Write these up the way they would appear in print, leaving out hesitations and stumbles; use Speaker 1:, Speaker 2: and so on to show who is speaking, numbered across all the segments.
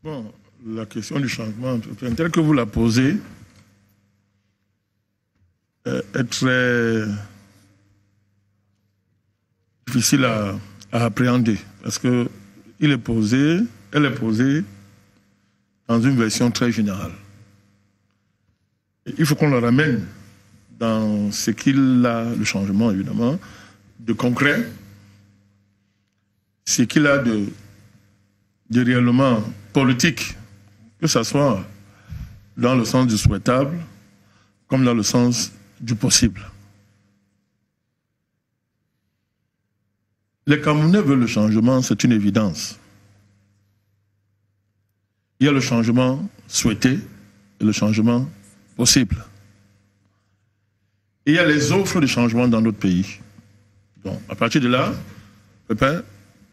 Speaker 1: Bon, la question du changement, telle que vous la posez, est très difficile à appréhender. Parce que elle est posée dans une version très générale. Et il faut qu'on le ramène dans ce qu'il a, le changement évidemment, de concret, ce qu'il a de réellement politique, que ce soit dans le sens du souhaitable, comme dans le sens du possible. Les Camerounais veulent le changement, c'est une évidence. Il y a le changement souhaité et le changement possible. Et il y a les offres de changement dans notre pays. Donc, à partir de là,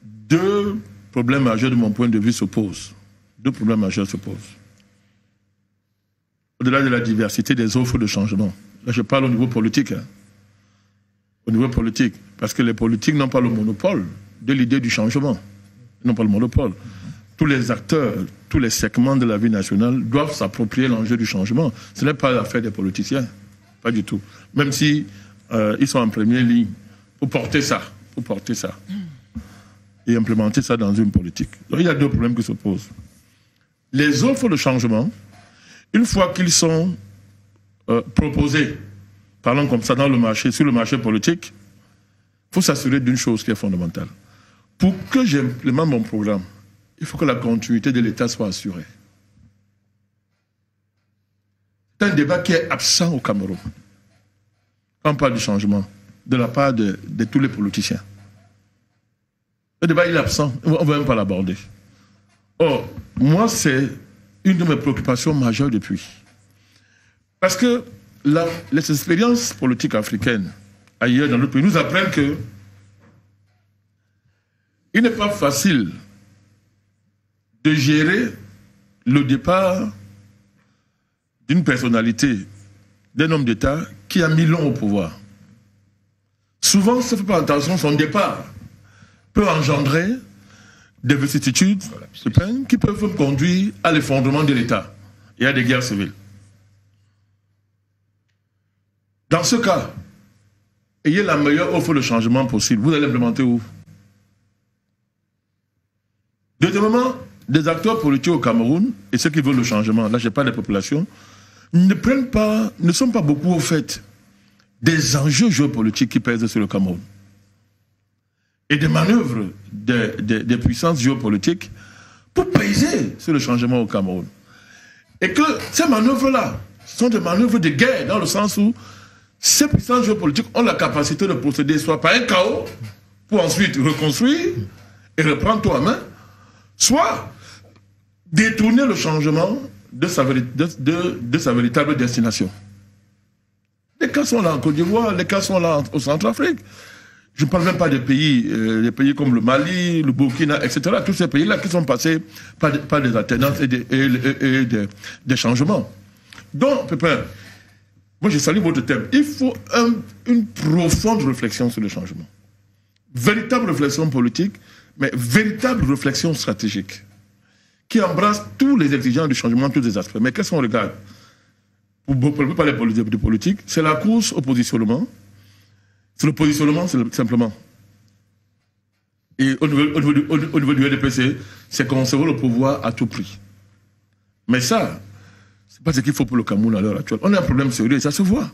Speaker 1: deux problèmes majeurs de mon point de vue se posent. Deux problèmes majeurs se posent. Au-delà de la diversité des offres de changement. Là, je parle au niveau politique. Au niveau politique. Parce que les politiques n'ont pas le monopole de l'idée du changement. Ils n'ont pas le monopole. Tous les acteurs, tous les segments de la vie nationale doivent s'approprier l'enjeu du changement. Ce n'est pas l'affaire des politiciens. Pas du tout. Même si ils sont en première ligne pour porter ça. Et implémenter ça dans une politique. Donc il y a deux problèmes qui se posent. Les offres de changement, une fois qu'ils sont proposés, parlons comme ça dans le marché, sur le marché politique, il faut s'assurer d'une chose qui est fondamentale. Pour que j'implémente mon programme, il faut que la continuité de l'État soit assurée. C'est un débat qui est absent au Cameroun. Quand on parle du changement, de la part de tous les politiciens. Le débat, il est absent. On ne va même pas l'aborder. Or, moi, c'est une de mes préoccupations majeures depuis. Parce que les expériences politiques africaines, ailleurs dans notre pays, nous apprennent que il n'est pas facile de gérer le départ d'une personnalité, d'un homme d'État qui a mis long au pouvoir. Souvent, ça ne fait pas attention, son départ peut engendrer des vicissitudes qui peuvent conduire à l'effondrement de l'État et à des guerres civiles. Dans ce cas, ayez la meilleure offre de changement possible. Vous allez l'implémenter où? Deuxièmement, des acteurs politiques au Cameroun, et ceux qui veulent le changement, là je parle des populations, ne sont pas beaucoup au fait des enjeux géopolitiques qui pèsent sur le Cameroun. Et des manœuvres des puissances géopolitiques pour peser sur le changement au Cameroun. Et que ces manœuvres-là sont des manœuvres de guerre, dans le sens où ces puissances géopolitiques ont la capacité de procéder soit par un chaos, pour ensuite reconstruire et reprendre tout en main, soit détourner le changement de sa véritable destination. Les cas sont là en Côte d'Ivoire, les cas sont là au Centrafrique. Je ne parle même pas des pays comme le Mali, le Burkina, etc. Tous ces pays-là qui sont passés par des alternances et des changements. Donc, Pépin, moi je salue votre thème. Il faut une profonde réflexion sur le changement. Véritable réflexion politique, mais véritable réflexion stratégique, qui embrasse tous les exigences du changement, tous les aspects. Mais qu'est-ce qu'on regarde? Pour ne pas parler de politique, c'est la course au positionnement. C'est le positionnement, simplement. Et au niveau du RDPC, c'est conserver le pouvoir à tout prix. Mais ça, c'est pas ce qu'il faut pour le Cameroun à l'heure actuelle. On a un problème sérieux et ça se voit.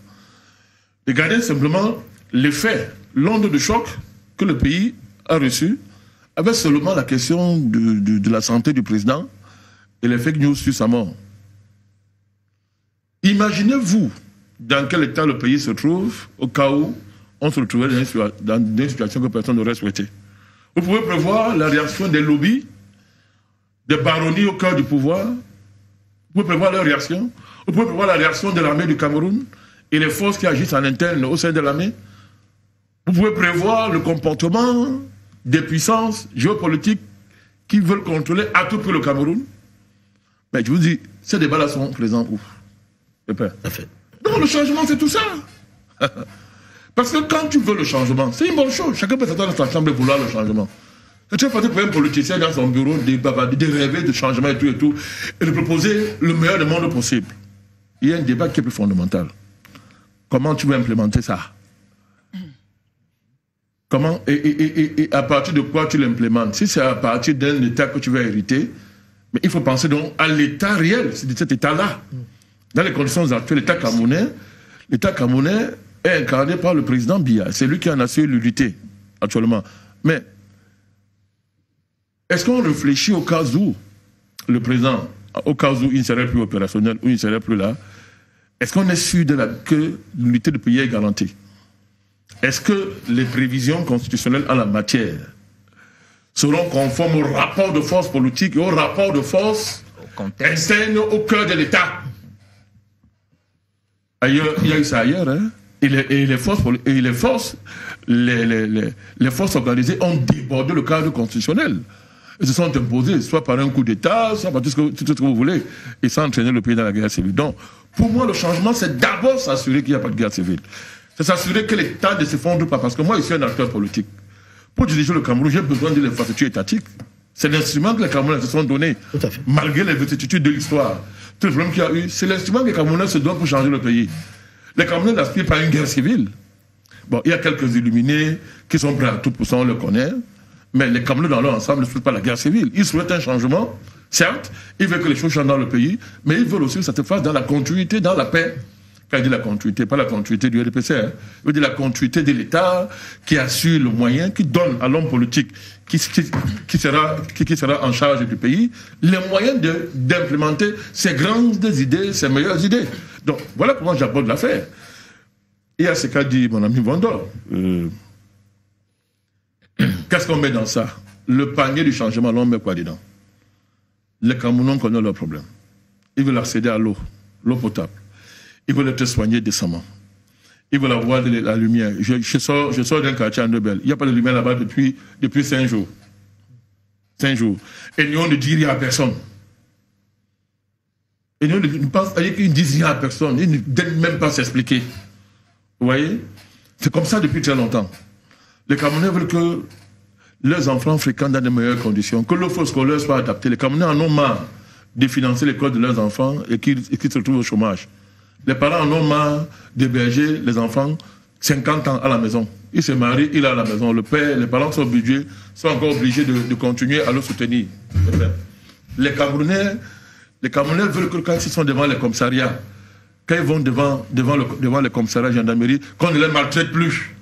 Speaker 1: Regardez simplement l'effet, l'onde de choc que le pays a reçu avec seulement la question de la santé du président et les fake news sur sa mort. Imaginez-vous dans quel état le pays se trouve au cas où on se retrouvait dans une situation que personne n'aurait souhaité. Vous pouvez prévoir la réaction des lobbies, des baronnies au cœur du pouvoir. Vous pouvez prévoir leur réaction. Vous pouvez prévoir la réaction de l'armée du Cameroun et les forces qui agissent en interne au sein de l'armée. Vous pouvez prévoir le comportement des puissances géopolitiques qui veulent contrôler à tout prix le Cameroun. Mais je vous dis, ces débats-là sont présents où? Donc le changement, c'est tout ça. Parce que quand tu veux le changement, c'est une bonne chose. Chacun peut s'attendre dans sa chambre et vouloir le changement. C'est très facile pour un politicien dans son bureau de bavarder, de rêver de changement et tout, et de proposer le meilleur du monde possible. Il y a un débat qui est plus fondamental. Comment tu veux implémenter ça? Comment et à partir de quoi tu l'implémentes? Si c'est à partir d'un État que tu veux hériter, mais il faut penser donc à l'État réel, c'est de cet État-là. Dans les conditions actuelles, l'État camerounais est incarné par le président Biya. C'est lui qui en assure l'unité actuellement. Mais est-ce qu'on réfléchit au cas où le président, au cas où il ne serait plus opérationnel, ou il ne serait plus là, est-ce qu'on est sûr que l'unité du pays est garantie? Est-ce que les prévisions constitutionnelles en la matière seront conformes au rapport de force politique et au rapport de force interne au cœur de l'État? Ailleurs, il y a eu ça ailleurs, hein? Les forces organisées ont débordé le cadre constitutionnel. Ils se sont imposés, soit par un coup d'État, soit par tout ce que vous voulez, et ça a entraîné le pays dans la guerre civile. Donc, pour moi, le changement, c'est d'abord s'assurer qu'il n'y a pas de guerre civile. C'est s'assurer que l'État ne s'effondre pas. Parce que moi, je suis un acteur politique. Pour diriger le Cameroun, j'ai besoin de l'infrastructure étatique. C'est l'instrument que les Camerounais se sont donnés, malgré les vicissitudes de l'histoire. Tout le problème qu'il y a eu, c'est l'instrument que les Camerounais se donnent pour changer le pays. Les Camerounais n'aspirent pas à une guerre civile. Bon, il y a quelques illuminés qui sont prêts à tout pour ça, on le connaît. Mais les Camerounais dans leur ensemble ne souhaitent pas la guerre civile. Ils souhaitent un changement, certes. Ils veulent que les choses changent dans le pays, mais ils veulent aussi que ça se fasse dans la continuité, dans la paix. Quand je dis la continuité, pas la continuité du RDPC, hein. Je veux dire la continuité de l'État qui assure le moyen, qui donne à l'homme politique qui sera en charge du pays les moyens d'implémenter ses grandes idées, ses meilleures idées. Donc voilà comment j'aborde l'affaire. Et à ce qu'a dit mon ami Vondor, qu'est-ce qu'on met dans ça? Le panier du changement, l'on met quoi dedans? Les Camerounais connaissent leurs problèmes. Ils veulent accéder à l'eau potable. Ils veulent être soignés décemment. Ils veulent avoir de la lumière. Je sors d'un quartier à Nebel. Il n'y a pas de lumière là-bas depuis 5 jours. 5 jours. Et nous, on ne dit rien à personne. Et nous, ils ne disent rien à personne. Ils ne donnent même pas s'expliquer. Vous voyez? C'est comme ça depuis très longtemps. Les Camerounais veulent que leurs enfants fréquentent dans de meilleures conditions, que l'offre scolaire soit adaptée. Les Camerounais en ont marre de financer l'école de leurs enfants et qu'ils se retrouvent au chômage. Les parents en ont marre d'héberger les enfants 50 ans à la maison. Ils se marient, il est à la maison. Le père, les parents sont encore obligés de continuer à le soutenir. Les Camerounais veulent que quand ils sont devant les commissariats, quand ils vont devant les commissariats de gendarmerie, qu'on ne les maltraite plus.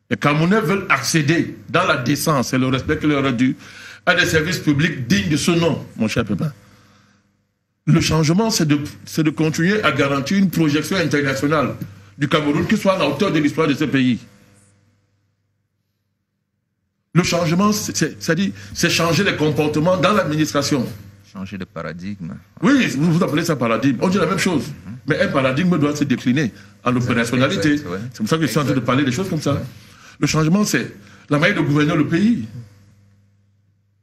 Speaker 1: Les Camerounais veulent accéder dans la décence et le respect que leur est dû à des services publics dignes de ce nom, mon cher Pépin. Le changement, c'est de continuer à garantir une projection internationale du Cameroun qui soit à la hauteur de l'histoire de ce pays. Le changement, c'est changer les comportements dans l'administration.
Speaker 2: Changer de paradigme.
Speaker 1: Oui, vous appelez ça paradigme. On dit la même chose. Mais un paradigme doit se décliner en opérationnalité. Exact, ouais. C'est pour ça que je suis en train de parler des choses comme ça. Ouais. Le changement, c'est la manière de gouverner le pays.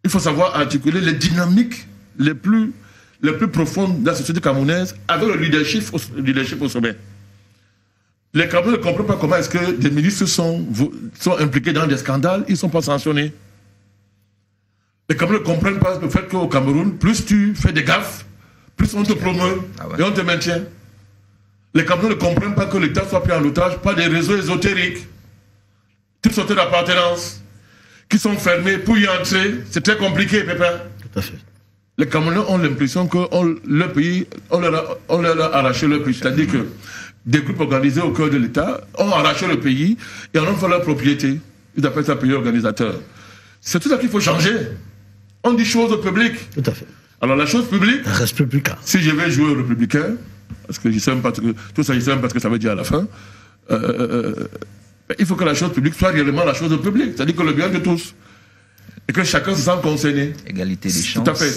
Speaker 1: Il faut savoir articuler les dynamiques les plus profondes de la société camerounaise avec le leadership au sommet. Les Camerounais ne comprennent pas comment est-ce que des ministres sont impliqués dans des scandales, ils ne sont pas sanctionnés. Les Camerounais ne comprennent pas le fait qu'au Cameroun, plus tu fais des gaffes, plus on te promeut et on te maintient. Les Camerounais ne comprennent pas que l'État soit pris en otage par des réseaux ésotériques, toutes sortes d'appartenances, qui sont fermés pour y entrer. C'est très compliqué, Pépin.
Speaker 3: Tout à fait.
Speaker 1: Les Camerounais ont l'impression que leur pays, on leur a arraché leur pays. C'est-à-dire que des groupes organisés au cœur de l'État ont arraché le pays et en ont fait leur propriété. Ils appellent ça pays organisateur. C'est tout ça qu'il faut changer. On dit choses au public.
Speaker 3: Tout à fait.
Speaker 1: Alors la chose publique,
Speaker 3: reste républicain.
Speaker 1: Si je vais jouer au républicain, parce que je sais même pas tout ça, je sais même pas ce que ça veut dire à la fin, il faut que la chose publique soit réellement la chose publique, c'est-à-dire que le bien de tous. Et que chacun se sente concerné.
Speaker 2: Égalité des chances.
Speaker 1: Tout à fait.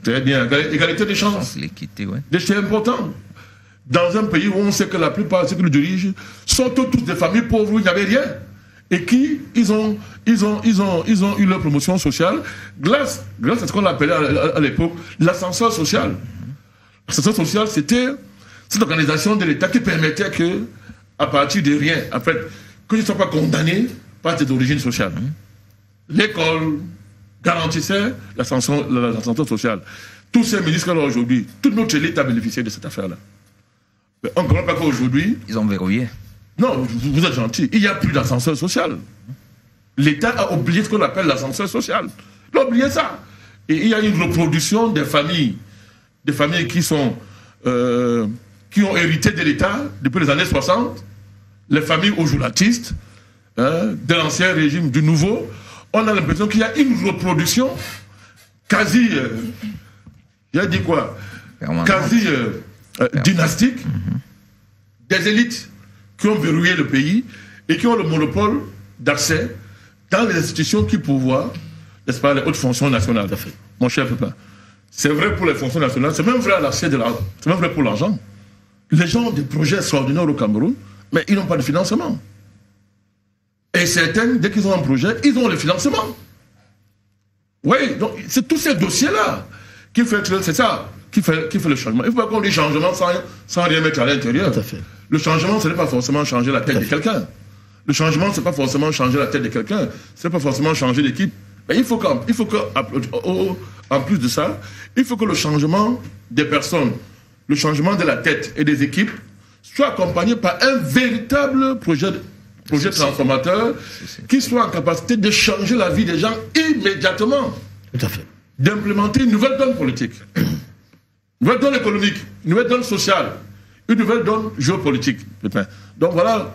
Speaker 1: Très bien. Égalité des chances.
Speaker 2: L'équité, oui.
Speaker 1: C'est important. Dans un pays où on sait que la plupart de ceux qui nous dirigent sont tous des familles pauvres où il n'y avait rien. Et qui, ils ont eu leur promotion sociale grâce à ce qu'on appelait à l'époque l'ascenseur social. L'ascenseur social, c'était cette organisation de l'État qui permettait que, à partir de rien, en fait, que ils ne soient pas condamnés par tes origines sociales. l'école, garantissaient l'ascension sociale. Tous ces ministres-là aujourd'hui, toute notre élite a bénéficié de cette affaire-là. Mais on ne comprend pas qu'aujourd'hui...
Speaker 2: Ils ont verrouillé.
Speaker 1: Non, vous êtes gentil. Il n'y a plus d'ascenseur social. L'État a oublié ce qu'on appelle l'ascenseur social. Il a oublié ça. Et il y a une reproduction des familles qui ont hérité de l'État depuis les années 60, les familles ojulatistes, de l'ancien régime, du nouveau. On a l'impression qu'il y a une reproduction quasi... j'ai dit quoi? Quasi dynastique des élites qui ont verrouillé le pays et qui ont le monopole d'accès dans les institutions qui pourvoient, n'est-ce pas, les hautes fonctions nationales. Mon cher papa, c'est vrai pour les fonctions nationales, c'est même vrai à l'accès de l'argent, c'est même vrai pour l'argent. Les gens ont des projets extraordinaires au Cameroun, mais ils n'ont pas de financement. Et certains, dès qu'ils ont un projet, ils ont le financement. Oui, donc c'est tous ces dossiers-là qui fait, c'est ça, qui fait le changement. Il ne faut pas qu'on dise changement sans rien mettre à l'intérieur. Le changement, ce n'est pas forcément changer la tête de quelqu'un. Le changement, ce n'est pas forcément changer la tête de quelqu'un. Ce n'est pas forcément changer l'équipe. Mais il faut qu'en plus de ça, il faut que le changement des personnes, le changement de la tête et des équipes soit accompagné par un véritable projet transformateur qui soit en capacité de changer la vie des gens immédiatement.
Speaker 3: Tout à fait.
Speaker 1: D'implémenter une nouvelle donne politique, une nouvelle donne économique, une nouvelle donne sociale, une nouvelle donne géopolitique. Donc voilà